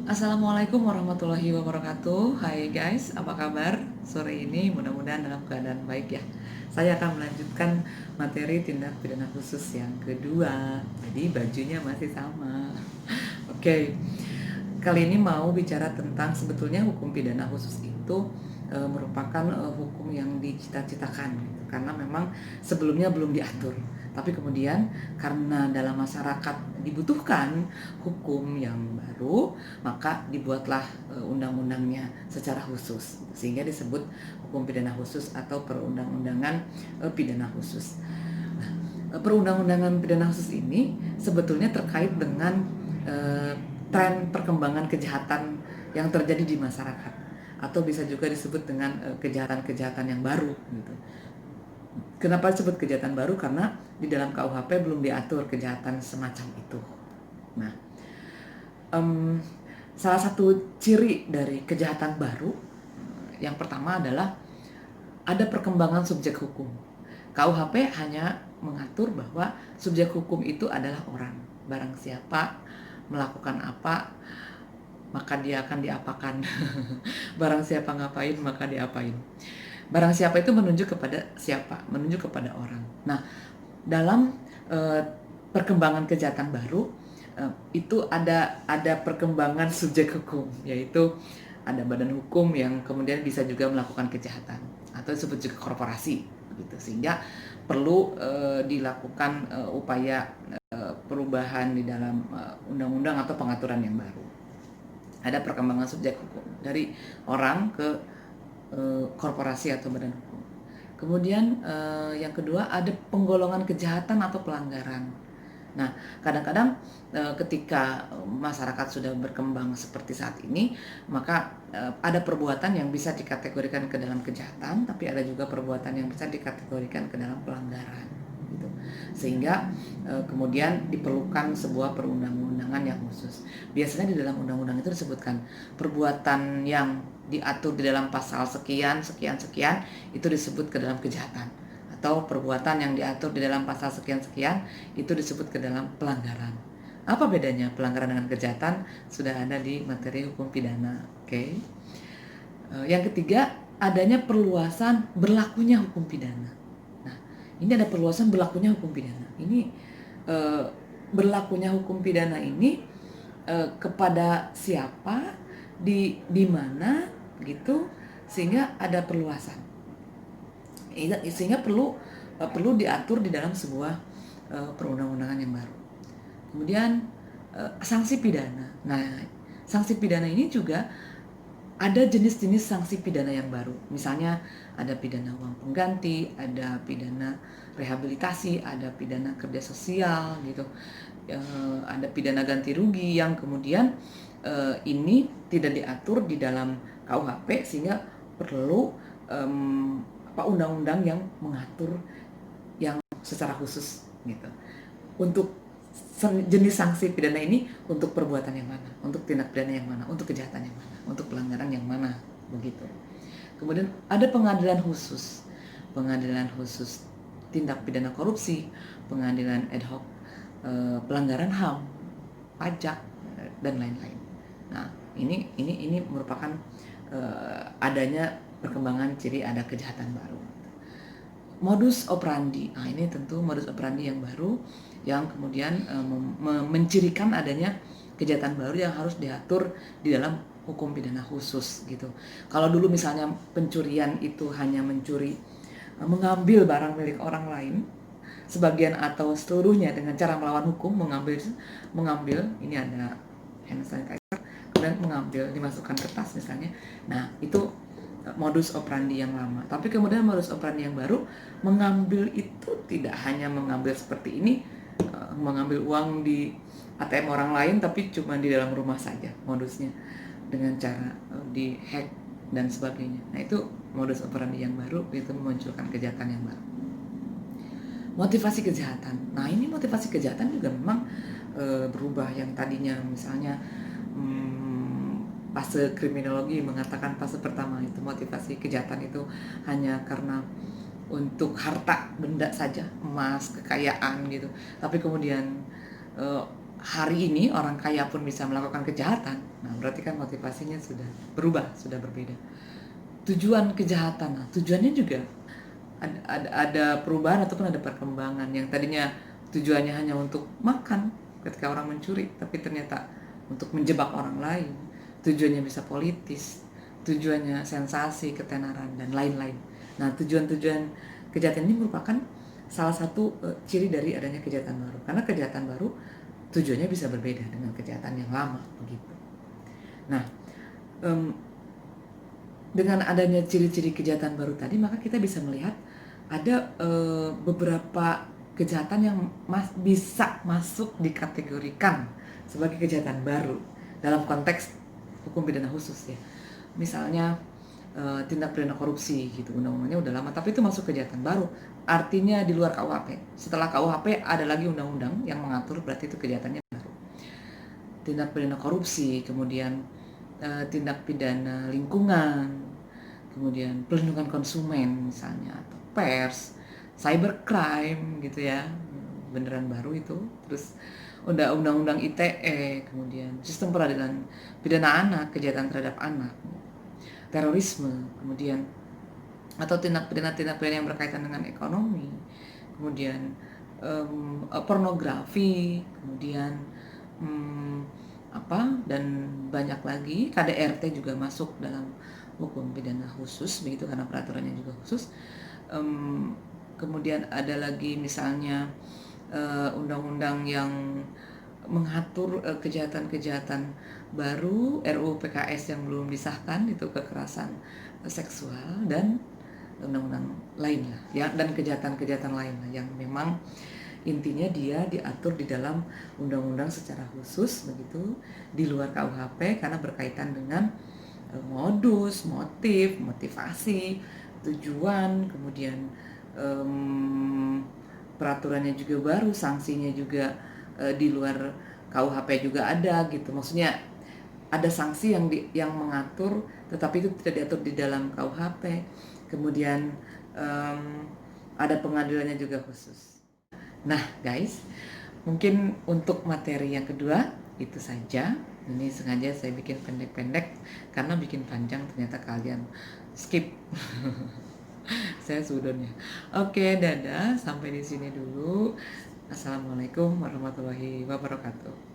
Assalamualaikum warahmatullahi wabarakatuh. Hai guys, apa kabar? Sore ini mudah-mudahan dalam keadaan baik ya. Saya akan melanjutkan materi tindak pidana khusus yang kedua. Jadi bajunya masih sama. Oke, kali ini mau bicara tentang sebetulnya hukum pidana khusus itu merupakan hukum yang dicita-citakan gitu. Karena memang sebelumnya belum diatur. Tapi kemudian karena dalam masyarakat dibutuhkan hukum yang baru, maka dibuatlah undang-undangnya secara khusus sehingga disebut hukum pidana khusus atau perundang-undangan pidana khusus. Nah, perundang-undangan pidana khusus ini sebetulnya terkait dengan tren perkembangan kejahatan yang terjadi di masyarakat atau bisa juga disebut dengan kejahatan-kejahatan yang baru gitu. Kenapa disebut kejahatan baru? Karena di dalam KUHP belum diatur kejahatan semacam itu. Nah, salah satu ciri dari kejahatan baru yang pertama adalah ada perkembangan subjek hukum. KUHP hanya mengatur bahwa subjek hukum itu adalah orang. Barang siapa melakukan apa, maka dia akan diapakan. Barang siapa ngapain, maka diapain. Barang siapa itu menunjuk kepada siapa, menunjuk kepada orang. Nah, dalam perkembangan kejahatan baru itu ada perkembangan subjek hukum, yaitu ada badan hukum yang kemudian bisa juga melakukan kejahatan atau disebut juga korporasi gitu, sehingga perlu dilakukan upaya perubahan di dalam undang-undang atau pengaturan yang baru. Ada perkembangan subjek hukum dari orang ke korporasi atau badan hukum. Kemudian yang kedua ada penggolongan kejahatan atau pelanggaran. Nah, kadang-kadang ketika masyarakat sudah berkembang seperti saat ini, maka ada perbuatan yang bisa dikategorikan ke dalam kejahatan, tapi ada juga perbuatan yang bisa dikategorikan ke dalam pelanggaran. Gitu. Sehingga kemudian diperlukan sebuah perundang-undangan yang khusus. Biasanya di dalam undang-undang itu disebutkan perbuatan yang diatur di dalam pasal sekian, sekian, sekian, itu disebut ke dalam kejahatan. Atau perbuatan yang diatur di dalam pasal sekian-sekian itu disebut ke dalam pelanggaran. Apa bedanya pelanggaran dengan kejahatan? Sudah ada di materi hukum pidana. Oke. Yang ketiga, adanya perluasan berlakunya hukum pidana. Nah, ini ada perluasan berlakunya hukum pidana. Ini berlakunya hukum pidana ini kepada siapa, di mana gitu, sehingga ada perluasan. Sehingga perlu diatur di dalam sebuah perundang-undangan yang baru. Kemudian sanksi pidana. Nah, sanksi pidana ini juga ada jenis-jenis sanksi pidana yang baru. Misalnya ada pidana uang pengganti, ada pidana rehabilitasi, ada pidana kerja sosial gitu. Ada pidana ganti rugi yang kemudian ini tidak diatur di dalam KUHP sehingga perlu undang-undang yang mengatur yang secara khusus gitu. Untuk jenis sanksi pidana ini untuk perbuatan yang mana, untuk tindak pidana yang mana, untuk kejahatan yang mana, untuk pelanggaran yang mana, begitu. Kemudian ada pengadilan khusus tindak pidana korupsi, pengadilan ad hoc pelanggaran HAM, pajak dan lain-lain. Nah, ini merupakan adanya perkembangan ciri ada kejahatan baru. Modus operandi, nah ini tentu modus operandi yang baru yang kemudian mencirikan adanya kejahatan baru yang harus diatur di dalam hukum pidana khusus gitu. Kalau dulu misalnya pencurian itu hanya mencuri, mengambil barang milik orang lain, sebagian atau seluruhnya dengan cara melawan hukum, mengambil ini ada hand sanitizer, kemudian mengambil, dimasukkan kertas misalnya. Nah, itu modus operandi yang lama. Tapi kemudian modus operandi yang baru, mengambil itu tidak hanya mengambil seperti ini, mengambil uang di ATM orang lain, tapi cuma di dalam rumah saja modusnya, dengan cara di hack dan sebagainya. Nah, itu modus operandi yang baru, itu memunculkan kejahatan yang baru. Motivasi kejahatan. Nah, ini motivasi kejahatan juga memang berubah. Yang tadinya misalnya fase kriminologi mengatakan fase pertama itu motivasi kejahatan itu hanya karena untuk harta benda saja, emas, kekayaan gitu. Tapi kemudian hari ini orang kaya pun bisa melakukan kejahatan, nah berarti kan motivasinya sudah berubah, sudah berbeda. Tujuan kejahatan, nah tujuannya juga ada perubahan ataupun ada perkembangan. Yang tadinya tujuannya hanya untuk makan ketika orang mencuri, tapi ternyata untuk menjebak orang lain. Tujuannya bisa politis, tujuannya sensasi, ketenaran, dan lain-lain. Nah, tujuan-tujuan kejahatan ini merupakan salah satu ciri dari adanya kejahatan baru. Karena kejahatan baru tujuannya bisa berbeda dengan kejahatan yang lama, begitu. Nah, dengan adanya ciri-ciri kejahatan baru tadi, maka kita bisa melihat ada beberapa kejahatan yang bisa masuk dikategorikan sebagai kejahatan baru dalam konteks hukum pidana khusus ya. Misalnya tindak pidana korupsi gitu, undang-undangnya udah lama tapi itu masuk kejahatan baru, artinya di luar KUHP. Setelah KUHP ada lagi undang-undang yang mengatur, berarti itu kejahatannya baru. Tindak pidana korupsi, kemudian tindak pidana lingkungan, kemudian perlindungan konsumen misalnya, atau pers, cybercrime gitu ya, beneran baru itu. Terus undang-undang ITE, kemudian sistem peradilan pidana anak, kejahatan terhadap anak, terorisme, kemudian atau tindak pidana yang berkaitan dengan ekonomi, kemudian pornografi, kemudian dan banyak lagi. KDRT juga masuk dalam hukum pidana khusus begitu karena peraturannya juga khusus. Kemudian ada lagi misalnya undang-undang yang mengatur kejahatan-kejahatan baru, RUU PKS yang belum disahkan, itu kekerasan seksual dan undang-undang lain lah ya, dan kejahatan-kejahatan lain lah yang memang intinya dia diatur di dalam undang-undang secara khusus begitu, di luar KUHP karena berkaitan dengan modus, motif, motivasi, tujuan, kemudian peraturannya juga baru, sanksinya juga di luar KUHP juga ada gitu. Maksudnya ada sanksi yang mengatur tetapi itu tidak diatur di dalam KUHP. Kemudian ada pengadilannya juga khusus. Nah guys, mungkin untuk materi yang kedua itu saja. Ini sengaja saya bikin pendek-pendek karena bikin panjang ternyata kalian skip. Saya sudon ya. Oke, dadah, sampai di sini dulu. Assalamualaikum warahmatullahi wabarakatuh.